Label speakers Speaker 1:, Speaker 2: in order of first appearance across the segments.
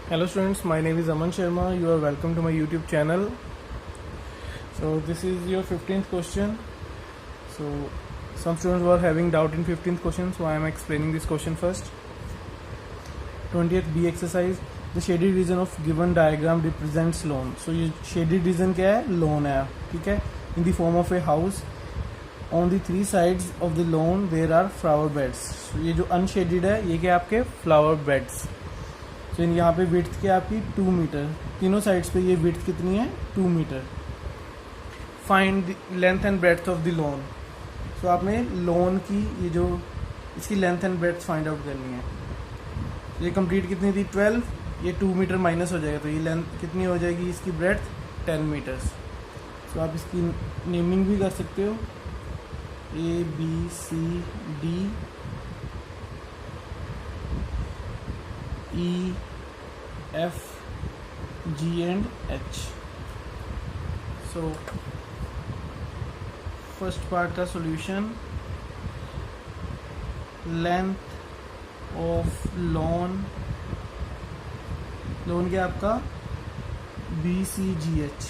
Speaker 1: Hello students, my name is Aman Sharma. You are welcome to my YouTube channel. So this is your 15th question. So some students were having doubt in 15th question, so I am explaining this question first. 20th B exercise. The shaded region of given diagram represents lawn. So ये shaded region क्या है? Lawn है, ठीक है? In the form of a house. On the three sides of the lawn there are flower beds. So ये जो unshaded है, ये क्या आपके flower beds. तो यहाँ पे विड्थ क्या आपकी 2 मीटर, तीनों साइड्स पे ये विड्थ कितनी है 2 metre. Find length and breadth of the lawn. So आपने लॉन की ये जो इसकी length and breadth find out करनी है. ये कंप्लीट कितनी थी 12, ये 2 मीटर माइनस हो जाएगा तो ये लेंथ कितनी हो जाएगी इसकी ब्रेड्थ 10 मीटर्स. तो आप इसकी नेमिंग भी कर सकते हो ABCD EFG and H. So first part का solution. Length of lawn क्या आपका BCGH.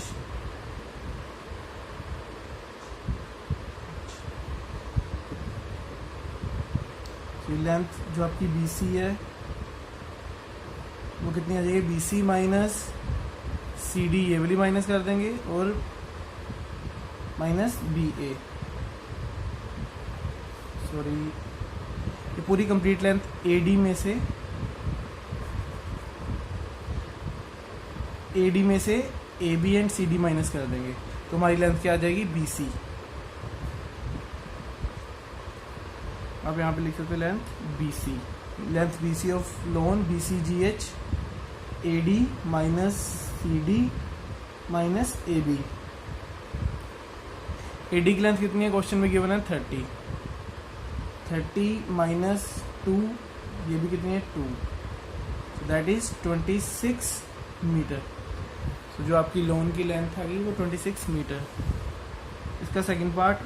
Speaker 1: तो लेंथ जो आपकी BC है वो कितनी आ जाएगी BC माइनस CD, ये वाली माइनस कर देंगे और माइनस BA. सॉरी, ये पूरी कंप्लीट लेंथ AD में से AB एंड CD माइनस कर देंगे तो हमारी लेंथ क्या आ जाएगी BC. आप यहाँ पे लिख सकते length BC. Length BC of lawn BCGH AD minus CD minus AB. AD की लेंथ कितनी है क्वेश्चन में गिवन है 30 माइनस 2, ये भी कितनी है 2, सो दैट इज 26 मीटर. तो जो आपकी लॉन की लेंथ आ गई वो 26 मीटर. इसका second part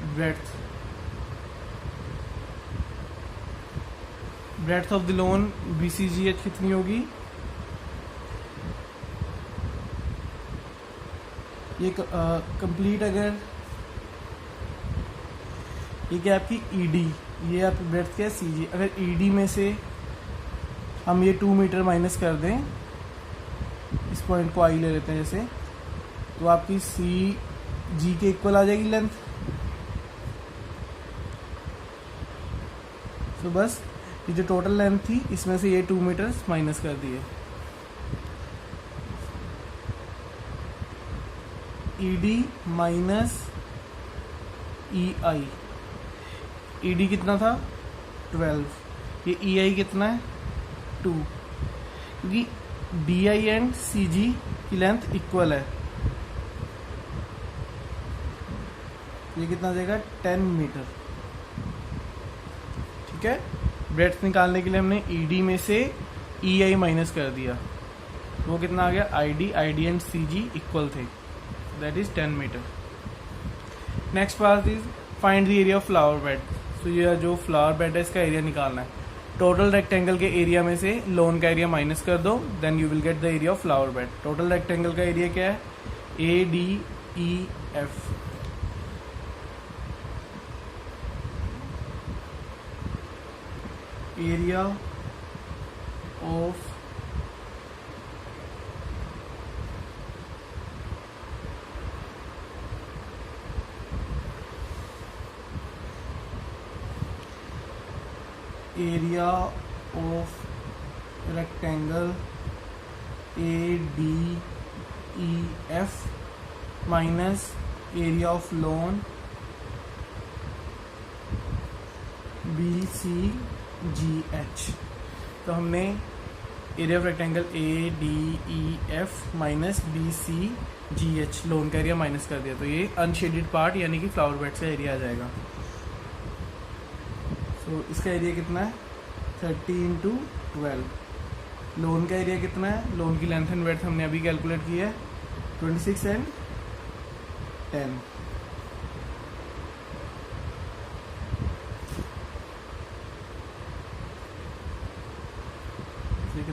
Speaker 1: breadth of the lawn BCGH कितनी होगी, ये कंप्लीट अगर ये क्या आपकी ED, ये आपकी ब्रेड्थ क्या है CG. अगर ED में से हम ये 2 मीटर माइनस कर दें, इस पॉइंट को I ले लेते हैं जैसे, तो आपकी CG के इक्वल आ जाएगी लेंथ. तो बस ये जो टोटल लेंथ थी इसमें से ये 2 मीटर माइनस कर दिए. ED minus EI. ED कितना था 12, ये EI कितना है 2, क्योंकि DI एंड CG की लेंथ इक्वल है. ये कितना जाएगा 10 मीटर. ठीक है, ब्रेड्थ निकालने के लिए हमने ED में से EI माइनस कर दिया, वो कितना आ गया ID एंड CG इक्वल थे, that is 10 metre. Next part is find the area of flower bed. तो ये जो फ्लावर बेड है इसका एरिया निकालना है. टोटल रेक्टेंगल के एरिया में से लॉन का एरिया माइनस कर दो, then you will get the area of flower bed. Total rectangle का एरिया क्या है ADEF. Area of rectangle ADEF minus area of lawn BCGH. तो हमने area of rectangle ADEF minus BCGH lawn का area minus कर दिया, तो ये अनशेडेड पार्ट यानी कि फ्लावर बेड का एरिया आ जाएगा. तो इसका एरिया कितना है 30 इंटू 12. लोन का एरिया कितना है, लोन की लेंथ एंड ब्रेड्थ हमने अभी कैलकुलेट की है 26 एंड 10.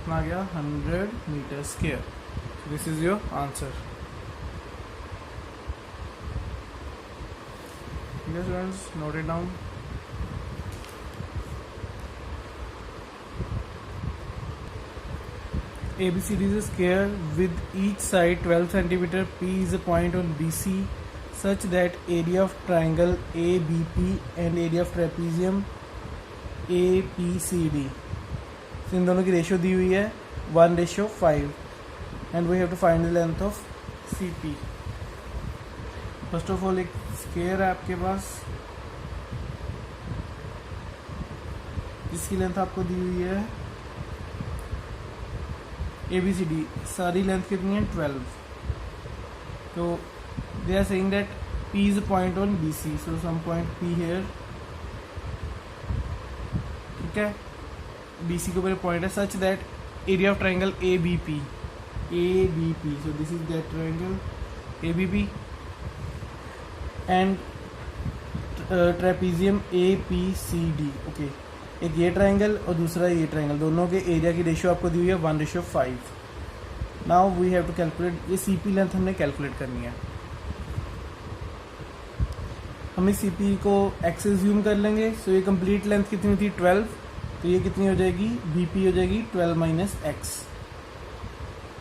Speaker 1: कितना आ गया 100 metre square. This is your answer. ठीक है students, note it down. ABCD is a square with each side 12 centimeter. P is a point on BC such that area of triangle ABP and area of trapezium APCD. So इन दोनों की ratio दी हुई है 1:5 and we have to find the length of CP. First of all एक square है आपके पास जिसकी length आपको दी हुई है ABCD. सारी लेंथ कितनी है 12. तो they are saying that P is a point on BC, so some point P here. ठीक है, BC के ऊपर पॉइंट है such that area of triangle ABP, so this is that triangle ABP and trapezium APCD. Okay, एक ये triangle और दूसरा ये ट्राइंगल, दोनों के एरिया की रेशियो आपको दी हुई है 1:5. Now we have to calculate. ये CP लेंथ हमने कैलकुलेट करनी है. हम इस CP को x से ज़ूम कर लेंगे. सो ये कंप्लीट लेंथ कितनी थी 12, तो ये कितनी हो जाएगी BP हो जाएगी 12 - x.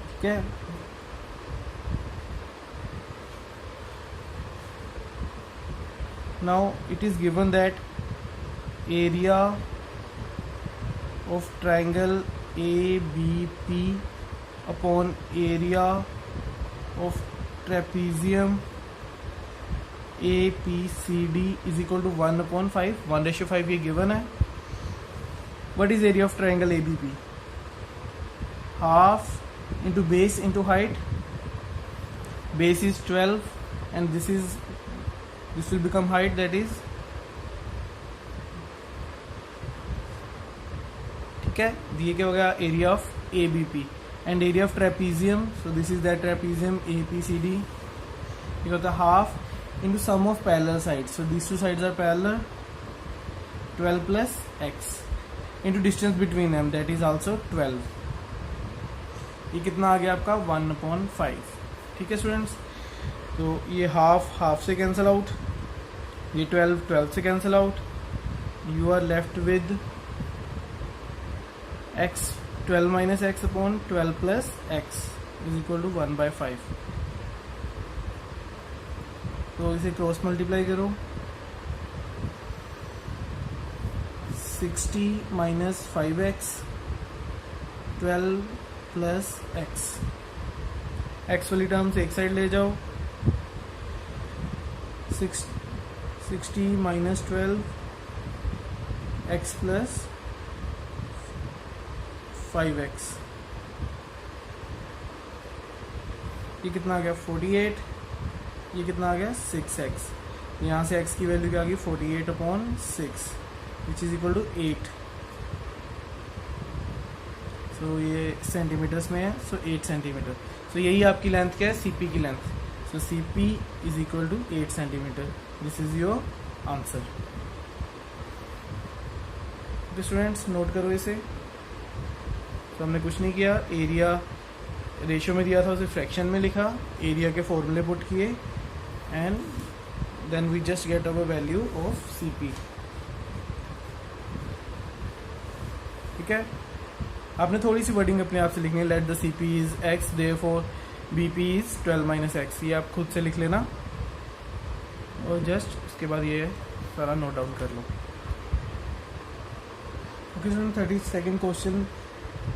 Speaker 1: ठीक है, now it is given that area of triangle ABP upon area of trapezium APCD is equal to 1/5. 1:5 ये given है. What is area of triangle ABP? Half into base into height. Base is 12 and this will become height, that is. ठीक है, दिए क्या हो गया area of ABP and area of trapezium. So this is that trapezium APCD. ये होता है half into sum of parallel side. So these two sides are parallel. 12 + x into distance between them, that is also 12. ये कितना आ गया आपका 1/5. ठीक है स्टूडेंट्स, तो ये हाफ से कैंसिल आउट, ये 12 से cancel out. You are left with x 12 - x upon 12 + x is equal to 1/5. तो इसे क्रॉस मल्टीप्लाई करो. 60 - 5x 12 + x. x वाली टर्म से एक साइड ले जाओ. 60 - 12 x + 5x. ये कितना आ गया 48. ये कितना आ गया 6x. यहाँ से x की वैल्यू क्या आ गई 48/6 विच इज इक्वल टू 8. सो ये सेंटीमीटर्स में है. सो 8 सेंटीमीटर. सो यही आपकी लेंथ क्या है CP की length. So CP is equal to 8 centimetre. This is your answer. Students note करो इसे. तो हमने कुछ नहीं किया, एरिया रेशियो में दिया था उसे फ्रैक्शन में लिखा, एरिया के फॉर्मूले पुट किए and then we just get our value of CP. ठीक है, आपने थोड़ी सी वर्डिंग अपने आप से लिखनी है. Let the CP is x, therefore BP is 12 - x. ये आप खुद से लिख लेना और जस्ट उसके बाद ये सारा नोट डाउन कर लो. Okay, 32nd question.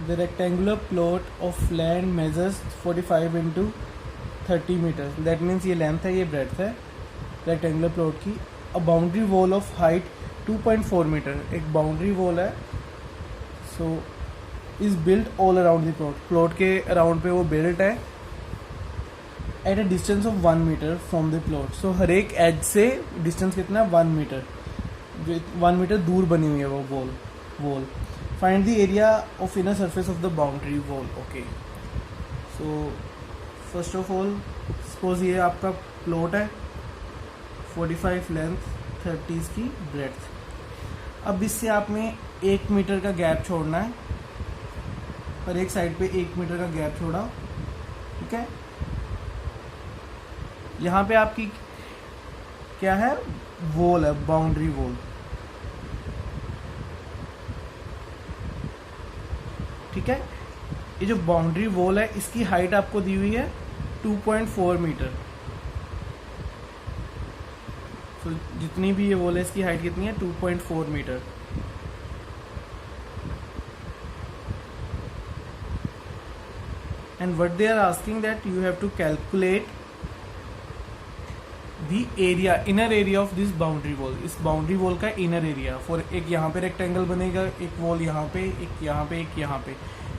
Speaker 1: The rectangular plot of land measures 45 into 30 meters. That means ये लेंथ है, ये ब्रेड्थ है रेक्टेंगुलर प्लॉट की. A boundary wall of height 2.4 metre. एक बाउंड्री वॉल है. So is built all around the plot. Plot के अराउंड पे वो बिल्ट है at a distance of 1 metre from the plot. So हर एक एज से डिस्टेंस कितना है 1 मीटर. जो 1 मीटर दूर बनी हुई है वो wall. Find the area of inner surface of the boundary wall. Okay. So first of all, suppose ये आपका प्लॉट है 45 लेंथ 30 की ब्रेड्थ. अब इससे आप में 1 मीटर का गैप छोड़ना है. और एक साइड पे 1 मीटर का गैप छोड़ा, ठीक है। यहाँ पे आपकी क्या है, वॉल है, बाउंड्री वॉल, ठीक है। ये जो बाउंड्री वॉल है इसकी हाइट आपको दी हुई है 2.4 मीटर। तो जितनी भी ये वॉल है इसकी हाइट कितनी है, 2.4 metre. And what they are asking that you have to calculate the area, inner area of this boundary wall। इस बाउंड्री वॉल का इनर एरिया फॉर, एक यहाँ पे रेक्टेंगल बनेगा, एक वॉल यहाँ पे, एक यहाँ पे, एक यहाँ पे,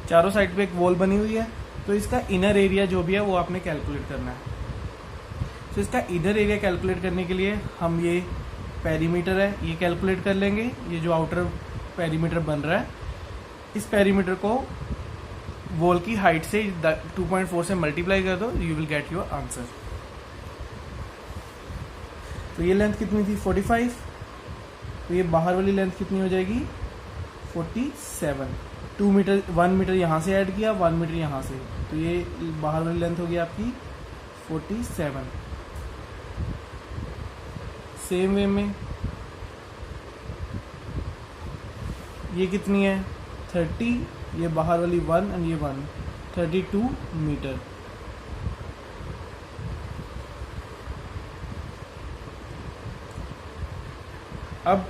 Speaker 1: चारों साइड पे एक वॉल बनी हुई है। तो इसका इनर एरिया जो भी है वो आपने कैलकुलेट करना है। तो इसका इनर एरिया कैलकुलेट करने के लिए हम ये पेरीमीटर है ये कैलकुलेट कर लेंगे। ये जो आउटर पेरीमीटर बन रहा है, इस पेरीमीटर को वॉल की हाइट से 2.4 से मल्टीप्लाई कर दो, you will get your answer. तो ये लेंथ कितनी थी, 45। तो ये बाहर वाली लेंथ कितनी हो जाएगी, 47। 2 मीटर, 1 मीटर यहाँ से ऐड किया, 1 मीटर यहाँ से, तो ये बाहर वाली लेंथ होगी आपकी 47। सेम वे में ये कितनी है, 30, ये बाहर वाली 1 एंड ये 1, 32 मीटर। अब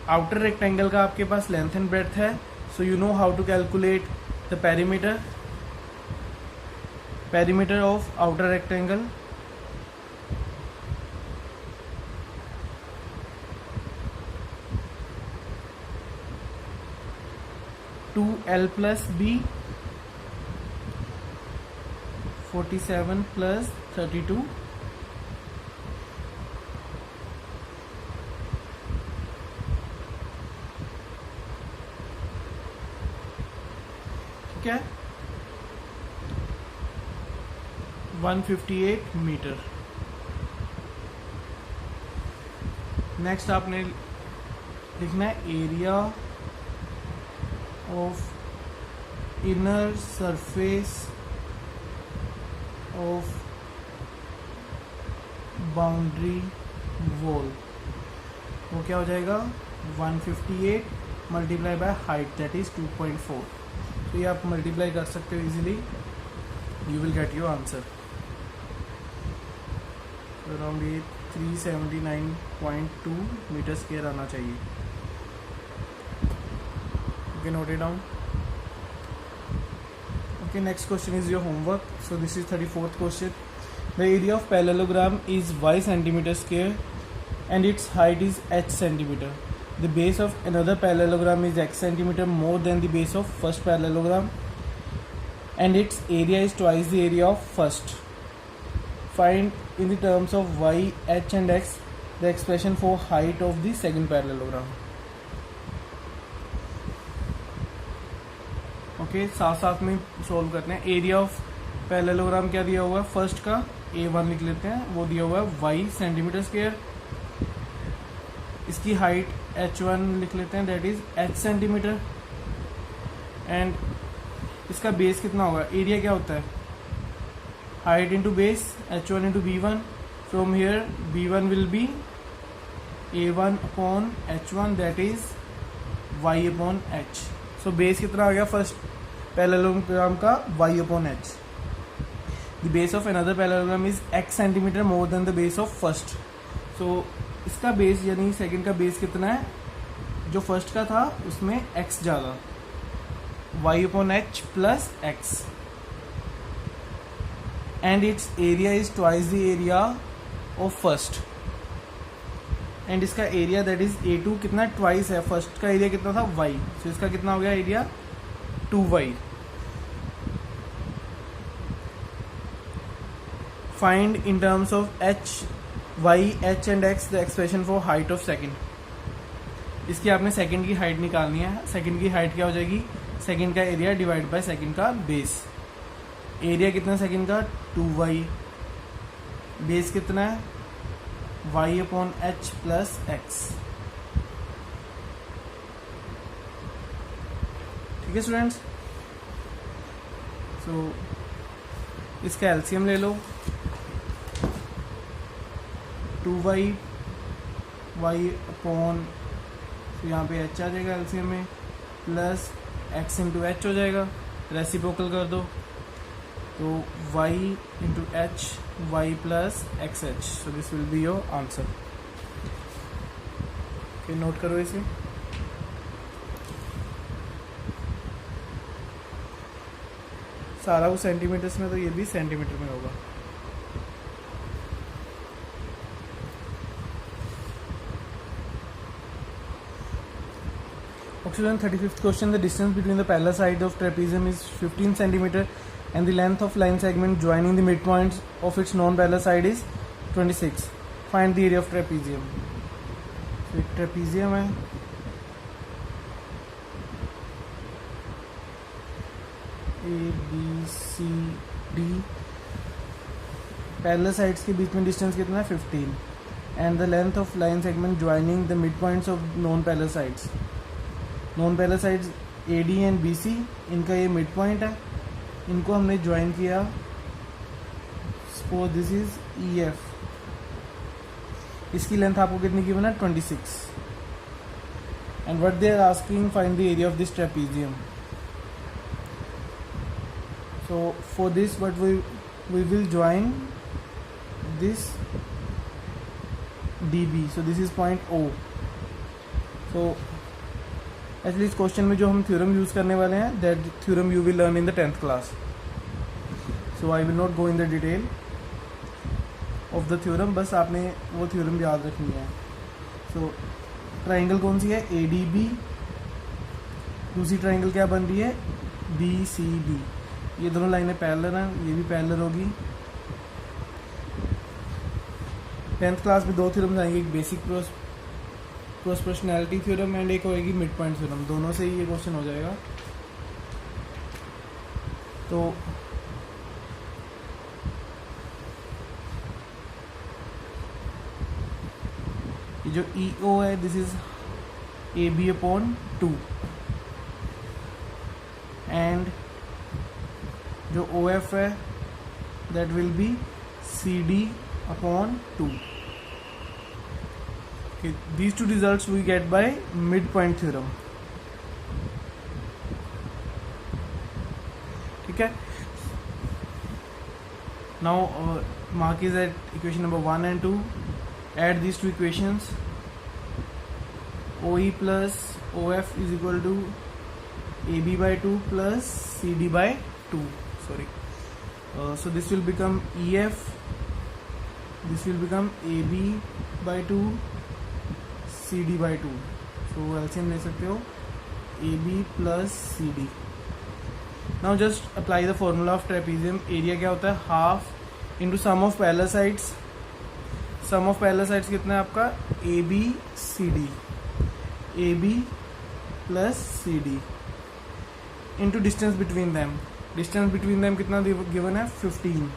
Speaker 1: आउटर रेक्टेंगल का आपके पास लेंथ एंड ब्रेड्थ है, so you know how to calculate the perimeter of outer rectangle. Two L plus B, 47 plus 32, ठीक है, 158 मीटर। नेक्स्ट आपने लिखना है area of inner surface of boundary wall. वो क्या हो जाएगा, 158 multiply by height that is 2.4। तो ये आप मल्टीप्लाई कर सकते हो easily, you will get your answer. Around ये 379.2 मीटर स्क्वायर आना चाहिए। Okay, note it down. Okay, next question is your homework. So this is 34th question. The area of parallelogram is y centimeter square and its height is h centimeter. The base of another parallelogram is x centimeter more than the base of first parallelogram and its area is twice the area of first. Find in the terms of y, h and x the expression for height of the second parallelogram. Okay, साथ साथ में solve करते हैं। Area of parallelogram क्या दिया हुआ है, first का A1 लिख लेते हैं, वो दिया हुआ है y सेंटीमीटर स्क्वायर। इसकी हाइट h1 लिख लेते हैं, that is h centimetre. And इसका बेस कितना होगा, एरिया क्या होता है, height into base, h1 into b1। From here b1 will be A1 upon h1 that is y upon h। So base कितना आ गया फर्स्ट पैरेललोग्राम का, y upon h। The base of another parallelogram is x centimetre more than the base of first. सो इसका base यानी second का base कितना है, जो फर्स्ट का था उसमें x ज़्यादा, y upon h plus x। And it's area is twice the area of first. And इसका एरिया दैट इज A2 कितना, ट्वाइस है, फर्स्ट का एरिया कितना था y, सो इसका कितना हो गया area 2y। Find in terms of h, y, h and x the expression for height of second. इसकी आपने सेकंड की हाइट निकालनी है। सेकंड की हाइट क्या हो जाएगी, सेकंड का एरिया डिवाइड बाय सेकंड का बेस। एरिया कितना सेकंड का, 2y, बेस कितना है y upon h plus x। ठीक है स्टूडेंट्स, सो इसका एलसीएम ले लो, 2y y अपॉन, तो यहाँ पे h आ जाएगा एलसीएम में, प्लस x इंटू एच हो जाएगा, रेसिप्रोकल कर दो तो y into H, y plus x H, so this will be your answer. Okay, note करो इसे। सारा वो सेंटीमीटर्स में, तो ये भी सेंटीमीटर में होगा। Question 35th question. The distance between the parallel sides of trapezium is 15 cm and the length of line segment joining the midpoints of its non-parallel side is 26. Find the area of trapezium. So एक trapezium है, A B C D, parallel sides के बीच में distance कितना है 15 and the length of line segment joining the midpoints of non-parallel sides. Non parallel sides AD and BC, इनका ये mid point है, इनको हमने ज्वाइन किया, सपोज दिस इज EF, इसकी लेंथ आपको कितनी गिवन है 26 and what they are asking find the area of this trapezium. So for this what we will join this DB, so this is point O। सो actually इस question में जो हम थ्योरम यूज़ करने वाले हैं, that theorem you will learn in the 10th class, so I will not go in the detail of the theorem, बस आपने वो थ्योरम याद रखनी है। सो ट्राइंगल कौन सी है, ADB, दूसरी ट्राइंगल क्या बन रही है BCD, ये दोनों लाइनें पैरेलल हैं, ये भी पैरेलल होगी। 10th क्लास में दो थ्योरम्स आएंगे, एक बेसिक प्रोपोर्शनैलिटी थ्योरम एंड एक होएगी मिड पॉइंट थ्योरम, दोनों से ही ये क्वेश्चन हो जाएगा। तो ये जो EO है, this is AB upon 2 and जो OF है that will be CD upon 2। Okay, these two results we get by midpoint theorem. ठीक है, now mark is at equation number 1 and 2. Add these two equations. OE plus OF is equal to AB by 2 plus CD by 2. Sorry. So this will become EF. This will become AB by 2. CD by 2. So LCM ले सकते हो AB plus CD. Now just apply the formula of trapezium. Area क्या होता है, half into sum of parallel sides. Sum of parallel sides कितना है आपका ABCD, AB plus CD into distance between them. Distance between them कितना given है 15।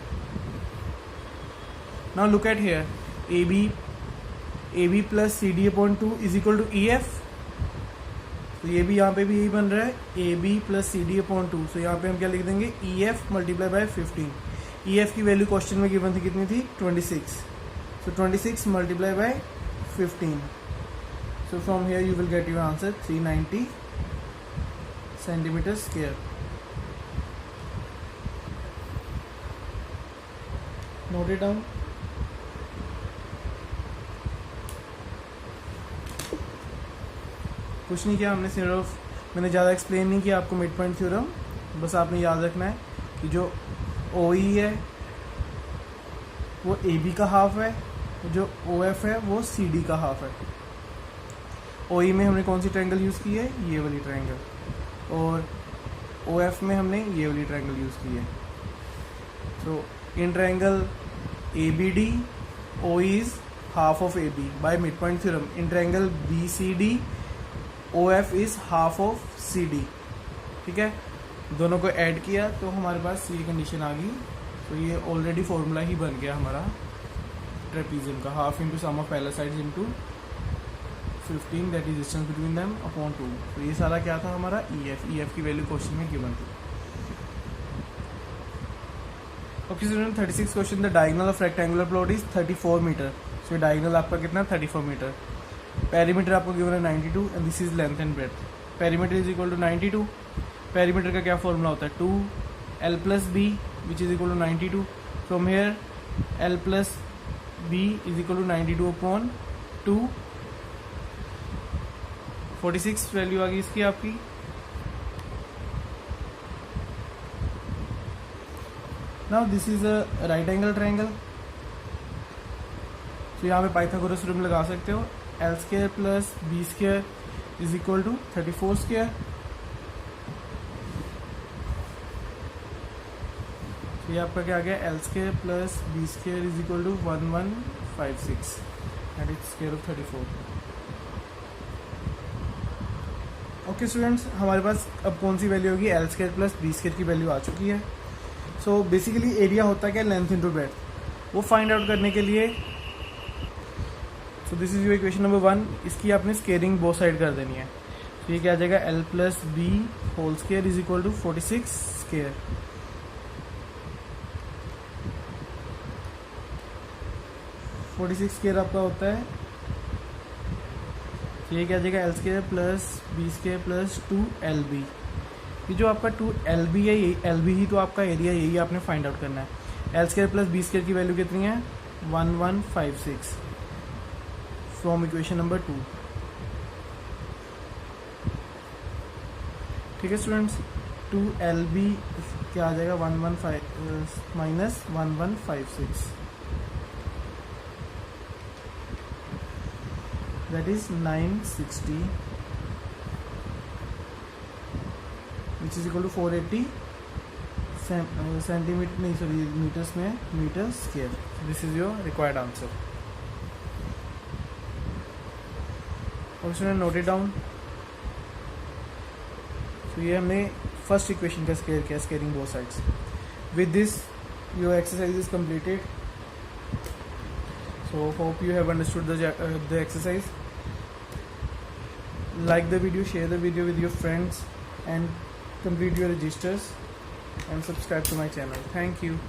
Speaker 1: Now look at here, AB plus CD upon 2 is equal to EF। तो ये भी यहाँ पे भी यही बन रहा है, AB प्लस CD अपॉन 2। सो यहाँ पे हम क्या लिख देंगे, EF मल्टीप्लाई बाय 15। EF की वैल्यू क्वेश्चन में गिवन थी कितनी थी 26। सो 26 multiply by 15। So from here you will get your answer 390 centimetre square. Note it down. कुछ नहीं किया हमने, सिर्फ मैंने ज़्यादा एक्सप्लेन नहीं किया आपको मिड पॉइंट थ्योरम, बस आपने याद रखना है कि जो OE है वो AB का हाफ है, जो OF है वो CD का हाफ है। OE में हमने कौन सी ट्रायंगल यूज़ की है, ये वाली ट्रायंगल, और OF में हमने ये वाली ट्रायंगल यूज़ की है। तो in triangle ABD OE is half of AB by mid point theorem. In triangle BCD OF is half of CD। ठीक है, दोनों को ऐड किया तो हमारे पास ये कंडीशन आ गई। तो ये ऑलरेडी फॉर्मूला ही बन गया हमारा ट्रेपीजियम का, half into sum of parallel sides into 15 that is distance between them upon 2। तो ये सारा क्या था हमारा EF की वैल्यू क्वेश्चन में गिवन थी। Okay student, 36 question, the diagonal of rectangular plot is 34 metre. So diagonal आपका कितना 34 मीटर। पेरीमीटर आपको गिवन है 92 and this is length and breadth. Perimeter is equal to 92। Perimeter का क्या फॉर्मूला होता है 2l plus B which is equal to 92। From here l plus B is equal to 92 upon 2। 46 value आ गई इसकी आपकी। Now this is a right angle triangle. तो यहाँ पे पाइथागोरस थ्योरम लगा सकते हो। L square plus B square is equal to 34 square. तो ये आपका क्या आ गया, L square plus B square is equal to 1156 that is square of 34। Okay students, हमारे पास अब कौन सी वैल्यू होगी, L square plus B square की वैल्यू आ चुकी है। सो बेसिकली एरिया होता है क्या, लेंथ इंटू ब्रेड्थ, वो फाइंड आउट करने के लिए so this is your equation number 1। इसकी आपने स्केयरिंग बोथ साइड कर देनी है। तो ये क्या आ जाएगा, L plus B whole square is equal to 46 square. Square आपका होता है, तो ये क्या आ जाएगा, L square plus B square plus 2lb। ये जो आपका 2lb है, यही lb ही तो आपका एरिया, यही आपने फाइंड आउट करना है। L square plus B square की वैल्यू कितनी है, 1156 फ्रॉम इक्वेशन नंबर 2। ठीक है स्टूडेंट्स, 2lb क्या आ जाएगा, 115 minus 1156 that is 960 which is equal to 480 centimetre, नहीं सॉरी मीटर्स में, metre square. This is your required answer. और स्टूडेंट नोट इट डाउन। तो ये हमने फर्स्ट इक्वेशन का स्केयर किया, squaring both sides. With this your exercise is completed. So hope you have understood the exercise. Like the video, share the video with your friends and complete your registers and subscribe to my channel. Thank you.